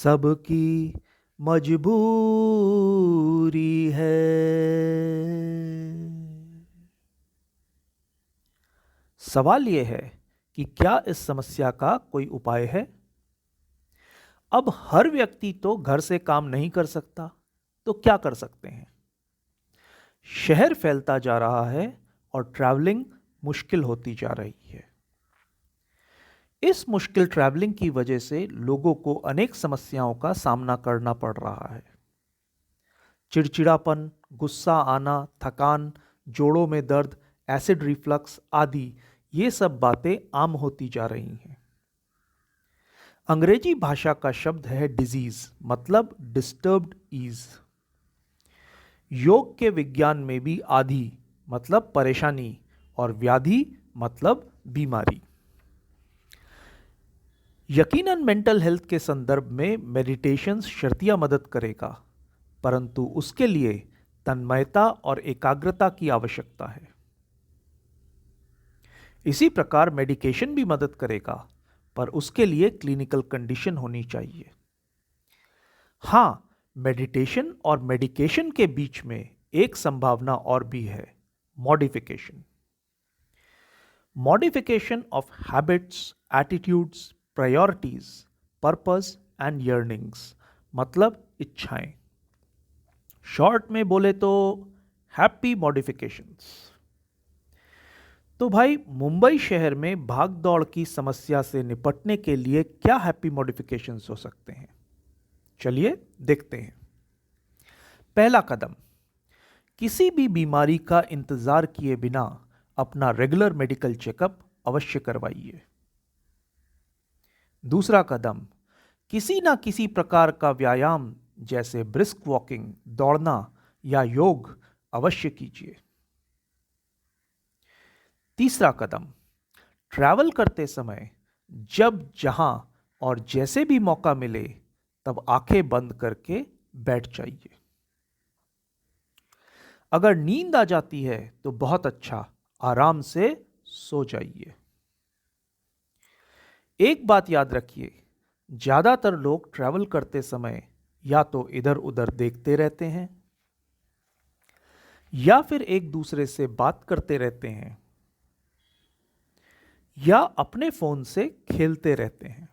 सबकी मजबूरी है। सवाल यह है कि क्या इस समस्या का कोई उपाय है? अब हर व्यक्ति तो घर से काम नहीं कर सकता, तो क्या कर सकते हैं? शहर फैलता जा रहा है और ट्रैवलिंग मुश्किल होती जा रही है। इस मुश्किल ट्रैवलिंग की वजह से लोगों को अनेक समस्याओं का सामना करना पड़ रहा है। चिड़चिड़ापन, गुस्सा आना, थकान, जोड़ों में दर्द, एसिड रिफ्लक्स आदि ये सब बातें आम होती जा रही हैं। अंग्रेजी भाषा का शब्द है डिजीज, मतलब डिस्टर्ब्ड ईज। योग के विज्ञान में भी आधि मतलब परेशानी और व्याधि मतलब बीमारी। यकीनन मेंटल हेल्थ के संदर्भ में मेडिटेशन शर्तिया मदद करेगा, परंतु उसके लिए तन्मयता और एकाग्रता की आवश्यकता है। इसी प्रकार मेडिकेशन भी मदद करेगा, पर उसके लिए क्लिनिकल कंडीशन होनी चाहिए। हां, मेडिटेशन और मेडिकेशन के बीच में एक संभावना और भी है, modification. Modification of habits, attitudes, priorities, purpose and yearnings, मतलब इच्छाएं। शॉर्ट में बोले तो हैप्पी मॉडिफिकेशंस। तो भाई, मुंबई शहर में भाग दौड़ की समस्या से निपटने के लिए क्या हैप्पी मॉडिफिकेशंस हो सकते हैं? चलिए देखते हैं। पहला कदम, किसी भी बीमारी का इंतजार किए बिना अपना रेगुलर मेडिकल चेकअप अवश्य करवाइए। दूसरा कदम, किसी ना किसी प्रकार का व्यायाम जैसे ब्रिस्क वॉकिंग, दौड़ना या योग अवश्य कीजिए। तीसरा कदम, ट्रैवल करते समय जब जहां और जैसे भी मौका मिले तब आंखें बंद करके बैठ जाइए। अगर नींद आ जाती है तो बहुत अच्छा, आराम से सो जाइए। एक बात याद रखिए, ज्यादातर लोग ट्रैवल करते समय या तो इधर उधर देखते रहते हैं या फिर एक दूसरे से बात करते रहते हैं या अपने फोन से खेलते रहते हैं।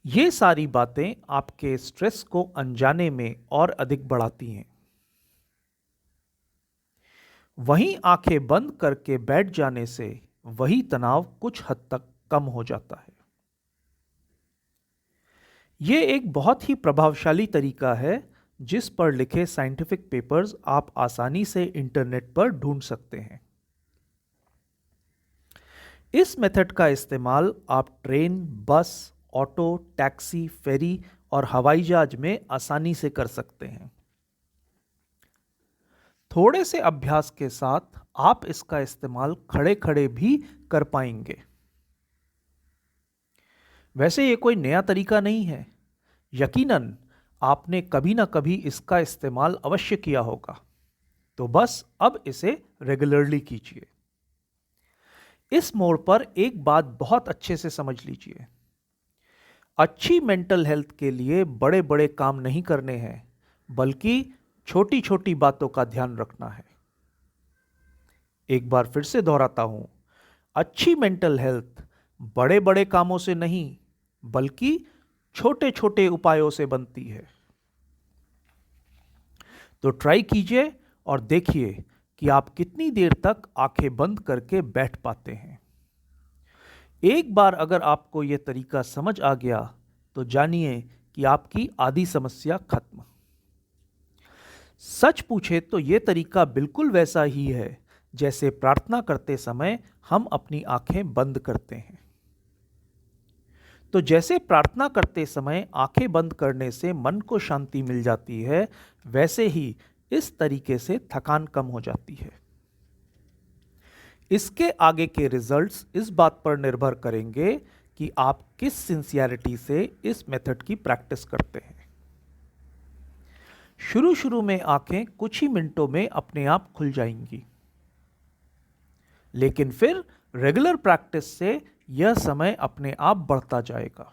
ये सारी बातें आपके स्ट्रेस को अनजाने में और अधिक बढ़ाती हैं। वहीं आंखें बंद करके बैठ जाने से वही तनाव कुछ हद तक कम हो जाता है। यह एक बहुत ही प्रभावशाली तरीका है जिस पर लिखे साइंटिफिक पेपर्स आप आसानी से इंटरनेट पर ढूंढ सकते हैं। इस मेथड का इस्तेमाल आप ट्रेन, बस, ऑटो, टैक्सी, फेरी और हवाई जहाज में आसानी से कर सकते हैं। थोड़े से अभ्यास के साथ आप इसका इस्तेमाल खड़े खड़े भी कर पाएंगे। वैसे ये कोई नया तरीका नहीं है, यकीनन आपने कभी ना कभी इसका इस्तेमाल अवश्य किया होगा, तो बस अब इसे रेगुलरली कीजिए। इस मोड़ पर एक बात बहुत अच्छे से समझ लीजिए, अच्छी मेंटल हेल्थ के लिए बड़े बड़े काम नहीं करने हैं, बल्कि छोटी छोटी बातों का ध्यान रखना है। एक बार फिर से दोहराता हूं, अच्छी मेंटल हेल्थ बड़े बड़े कामों से नहीं, बल्कि छोटे छोटे उपायों से बनती है। तो ट्राई कीजिए और देखिए कि आप कितनी देर तक आंखें बंद करके बैठ पाते हैं। एक बार अगर आपको यह तरीका समझ आ गया तो जानिए कि आपकी आधी समस्या खत्म। सच पूछे तो यह तरीका बिल्कुल वैसा ही है जैसे प्रार्थना करते समय हम अपनी आंखें बंद करते हैं। तो जैसे प्रार्थना करते समय आंखें बंद करने से मन को शांति मिल जाती है, वैसे ही इस तरीके से थकान कम हो जाती है। इसके आगे के रिजल्ट्स इस बात पर निर्भर करेंगे कि आप किस सिंसियरिटी से इस मेथड की प्रैक्टिस करते हैं। शुरू शुरू में आंखें कुछ ही मिनटों में अपने आप खुल जाएंगी, लेकिन फिर रेगुलर प्रैक्टिस से यह समय अपने आप बढ़ता जाएगा।